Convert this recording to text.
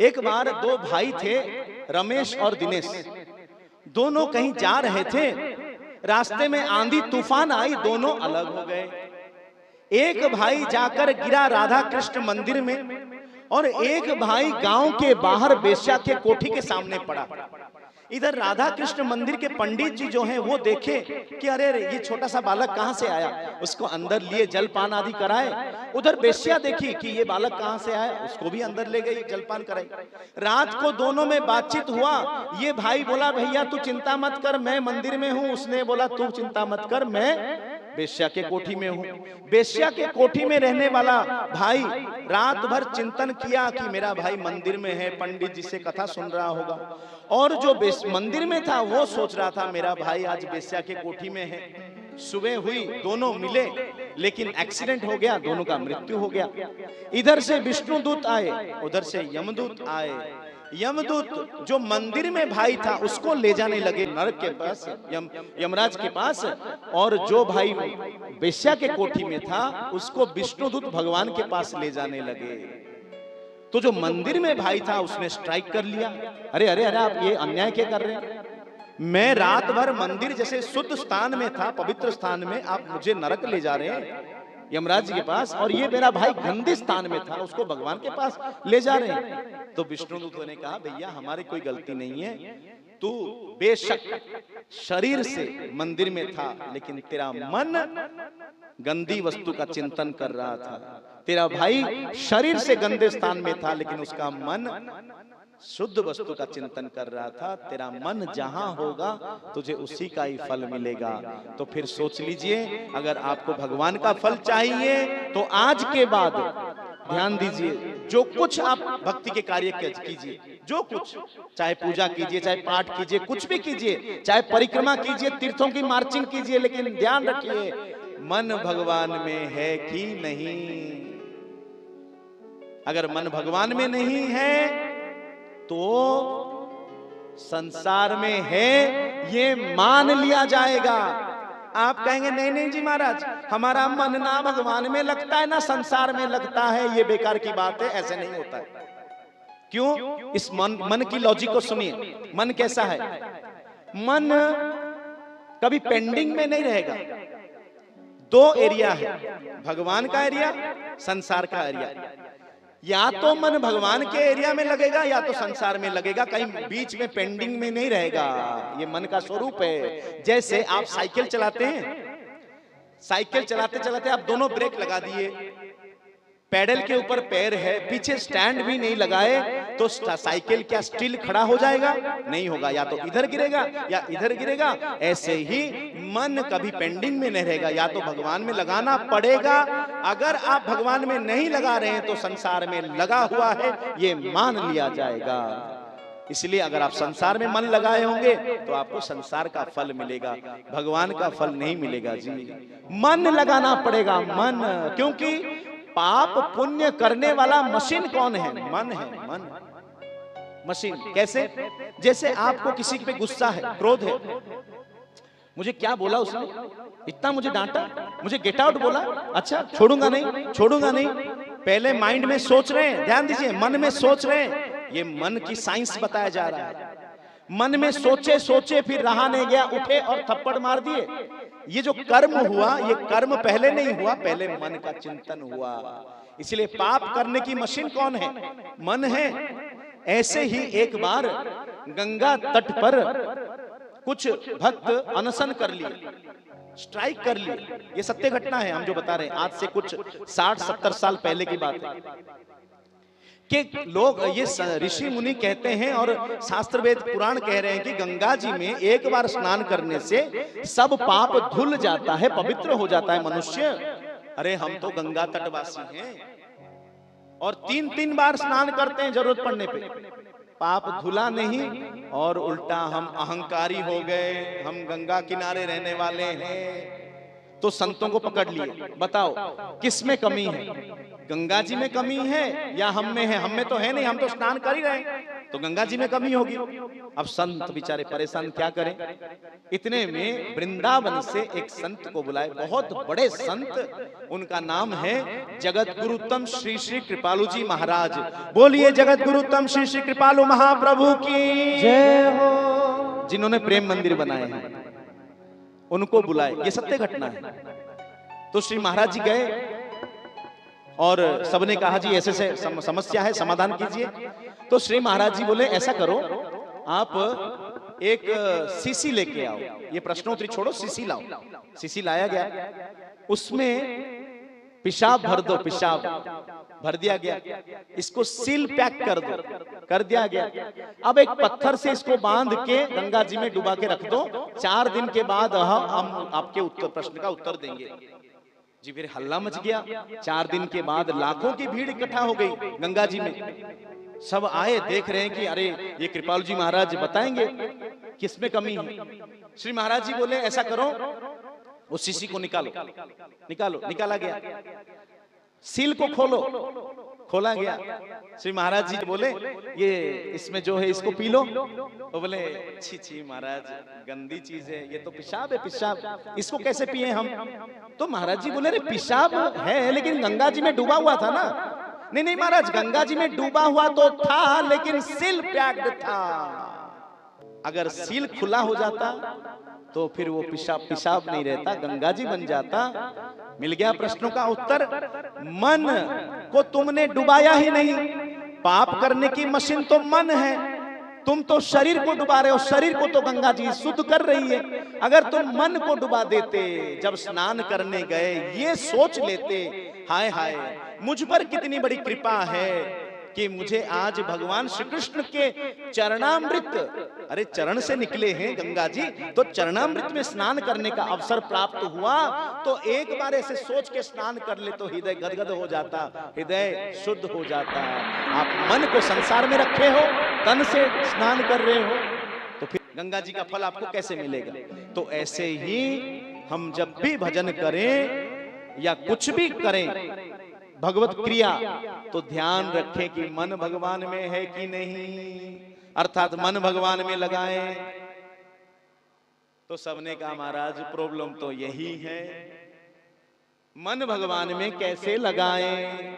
एक बार दो भाई थे, रमेश और दिनेश। दोनों कहीं जा रहे थे, रास्ते में आंधी तूफान आई, दोनों अलग हो गए। एक भाई जाकर गिरा राधा कृष्ण मंदिर में और एक भाई गांव के बाहर बेश्या के कोठी के सामने पड़ा। इधर राधा कृष्ण मंदिर के पंडित जी जो हैं वो देखे कि अरे ये छोटा सा बालक कहां से आया, उसको अंदर लिए जलपान आदि कराए। उधर बेश्या देखी कि ये बालक कहां से आया, उसको भी अंदर ले गई, जलपान कराई। रात को दोनों में बातचीत हुआ। ये भाई बोला भैया तू चिंता मत कर, मैं मंदिर में हूं। उसने बोला तू चिंता मत कर, मैं बेश्या के कोठी में हूं। बेश्या के कोठी में रहने वाला भाई रात भर चिंतन किया कि मेरा भाई मंदिर में है, पंडित जी से कथा सुन रहा होगा। और जो मंदिर में था वो सोच रहा था मेरा भाई आज बेश्या के कोठी में है। सुबह हुई, दोनों मिले, लेकिन एक्सीडेंट हो गया, दोनों का मृत्यु हो गया। इधर से विष्णु दूत आए, उधर से यमदूत आए। यमदूत जो मंदिर में भाई था उसको ले जाने लगे नरक के पास, यमराज के पास, और जो भाई बेश्या के कोठी में था उसको विष्णुदूत भगवान के पास ले जाने लगे। तो जो मंदिर में भाई था उसने स्ट्राइक कर लिया। अरे अरे अरे आप ये अन्याय क्या कर रहे हैं? मैं रात भर मंदिर जैसे शुद्ध स्थान में था, पवित्र स्थान में, आप मुझे नरक ले जा रहे हैं यमराज जी के पास, और ये मेरा भाई गंदे स्थान में था, उसको भगवान के पास ले जा रहे हैं। तो विष्णुदूत ने कहा भैया हमारी कोई गलती नहीं है, तू बेशक शरीर से मंदिर में था लेकिन तेरा मन गंदी वस्तु का चिंतन कर रहा था। तेरा भाई शरीर से गंदे स्थान में था लेकिन उसका मन शुद्ध वस्तु का चिंतन कर रहा था। तेरा मन जहां होगा तुझे उसी का ही फल मिलेगा। तो फिर सोच लीजिए, अगर आपको भगवान का फल चाहिए तो आज के बाद ध्यान दीजिए, जो कुछ आप भक्ति के कार्य कीजिए, जो कुछ, चाहे पूजा कीजिए, चाहे पाठ कीजिए, कुछ भी कीजिए, चाहे परिक्रमा कीजिए, तीर्थों की मार्चिंग कीजिए, लेकिन ध्यान रखिए मन भगवान में है कि नहीं। अगर मन भगवान में नहीं है तो संसार में है ये मान लिया जाएगा। आप कहेंगे नहीं नहीं जी महाराज, हमारा मन ना भगवान में लगता है ना संसार में लगता है, ये बेकार की बात है, ऐसे नहीं होता है। क्यों? इस मन की लॉजिक को सुनिए। मन कैसा है? मन कभी पेंडिंग में नहीं रहेगा। दो एरिया है, भगवान का एरिया, संसार का एरिया। या तो मन भगवान के एरिया में लगेगा या तो संसार में लगेगा, कहीं बीच में पेंडिंग में नहीं रहेगा। ये मन का स्वरूप है। जैसे आप साइकिल चलाते हैं, साइकिल चलाते चलाते आप दोनों ब्रेक लगा दिए, पैडल के ऊपर पैर है, पीछे स्टैंड भी नहीं लगाए, तो साइकिल क्या स्टिल खड़ा हो जाएगा? नहीं होगा, या तो इधर गिरेगा या इधर गिरेगा। ऐसे ही मन कभी पेंडिंग में नहीं रहेगा, या तो भगवान में लगाना पड़ेगा। अगर आप भगवान में नहीं लगा रहे हैं तो संसार में लगा हुआ है, ये मान लिया जाएगा। इसलिए अगर आप संसार में मन लगाए होंगे तो आपको संसार का फल मिलेगा, भगवान का फल नहीं मिलेगा जी। मन लगाना पड़ेगा, मन। क्योंकि पाप पुण्य करने वाला मशीन कौन है? मन है, मन, मशीन। कैसे? जैसे आपको किसी पे गुस्सा है, क्रोध है, मुझे क्या बोला उसने, इतना मुझे डांटा, मुझे गेट आउट बोला, अच्छा छोड़ूंगा नहीं, छोड़ूंगा नहीं। पहले माइंड में सोच रहे हैं, ध्यान दीजिए, मन में सोच रहे हैं। ये मन की साइंस बताया जा रहा है। मन में सोचे सोचे फिर रहा नहीं गया, उठे और थप्पड़ मार दिए। ये जो कर्म हुआ, ये कर्म पहले नहीं हुआ, पहले मन का चिंतन हुआ। इसलिए पाप करने की मशीन कौन है? मन है। ऐसे ही एक बार गंगा तट पर कुछ भक्त अनशन कर लिए, स्ट्राइक कर लिए। ये सत्य घटना है, हम जो बता रहे हैं, आज से कुछ 60-70 साल पहले की बात है कि लोग, ये ऋषि मुनि कहते हैं और शास्त्र वेद पुराण कह रहे हैं कि गंगा जी में एक बार स्नान करने से सब पाप धुल जाता है, पवित्र हो जाता है मनुष्य। अरे हम तो गंगा तटवासी हैं और 3-3 बार स्नान करते हैं जरूरत पड़ने पे, पाप धुला नहीं, और उल्टा हम अहंकारी हो गए, हम गंगा किनारे रहने वाले हैं। तो संतों को पकड़ लिए, बताओ किस में कमी है? गंगा जी में कमी है या हम में है? हम में तो है नहीं, हम तो स्नान कर ही रहे हैं। तो गंगा जी में कमी होगी। अब संत बेचारे परेशान, क्या करें। इतने में वृंदावन से एक संत को बुलाए, बहुत बड़े संत, उनका नाम है जगत गुरुतम श्री श्री कृपालु जी महाराज। बोलिए जगत गुरुतम श्री श्री कृपालु महाप्रभु की जय हो। जिन्होंने प्रेम मंदिर बनाए हैं उनको बुलाए, ये सत्य घटना है। तो श्री महाराज जी गए और सबने कहा जी ऐसे से समस्या है, समाधान कीजिए। तो श्री महाराज जी बोले ऐसा करो, आप एक सीसी लेके आओ, ये प्रश्नोत्तरी छोड़ो, सीसी लाओ। सीसी लाया गया, उसमें पेशाब भर दो, पेशाब भर दिया गया, इसको सील पैक कर दो, कर दिया गया। अब एक पत्थर से इसको बांध के गंगा जी में डुबा के रख दो, 4 दिन के बाद हम आपके उत्तर प्रश्न का उत्तर देंगे। जी फिर हल्ला मच गया। 4 दिन के बाद लाखों की भीड़ इकट्ठा हो गई गंगा जी में। सब आए, देख रहे हैं कि अरे ये कृपालु जी महाराज बताएंगे किसमें कमी है। श्री महाराज जी बोले ऐसा करो, उस शीशी को निकालो। निकालो, निकाला गया। सील को खोलो, खोला गया। श्री महाराज जी बोले ये इसमें जो है इसको पी लो। वो बोले छी छी महाराज, गंदी चीज है, ये तो पेशाब है, पेशाब, इसको कैसे पिए हम। तो महाराज जी बोले अरे पेशाब है लेकिन गंगा जी में डूबा हुआ था ना। नहीं नहीं महाराज, गंगा जी में डूबा हुआ तो था लेकिन सील पैक्ड था। अगर सील खुला हो जाता तो फिर वो पेशाब पेशाब नहीं रहता, गंगा जी बन जाता। मिल गया प्रश्नों का उत्तर। मन को तुमने डुबाया ही नहीं, पाप करने की मशीन तो मन है, तुम तो शरीर को डुबा रहे हो, शरीर को तो गंगा जी शुद्ध कर रही है। अगर तुम मन को डुबा देते, जब स्नान करने गए ये सोच लेते हाय हाय मुझ पर कितनी बड़ी कृपा है कि मुझे आज भगवान श्री कृष्ण के चरणामृत, अरे चरण से निकले हैं गंगा जी, तो चरणामृत में स्नान करने का अवसर प्राप्त हुआ, तो एक बार ऐसे सोच के स्नान कर ले तो हृदय गदगद हो जाता, हृदय शुद्ध हो जाता। आप मन को संसार में रखे हो, तन से स्नान कर रहे हो, तो फिर गंगा जी का फल आपको कैसे मिलेगा। तो ऐसे ही हम जब भी भजन करें या कुछ भी करें भगवत क्रिया, तो ध्यान रखें कि मन भगवान में है कि नहीं, अर्थात मन भगवान में लगाएं। तो सबने कहा महाराज प्रॉब्लम तो यही है, मन भगवान में कैसे लगाएं।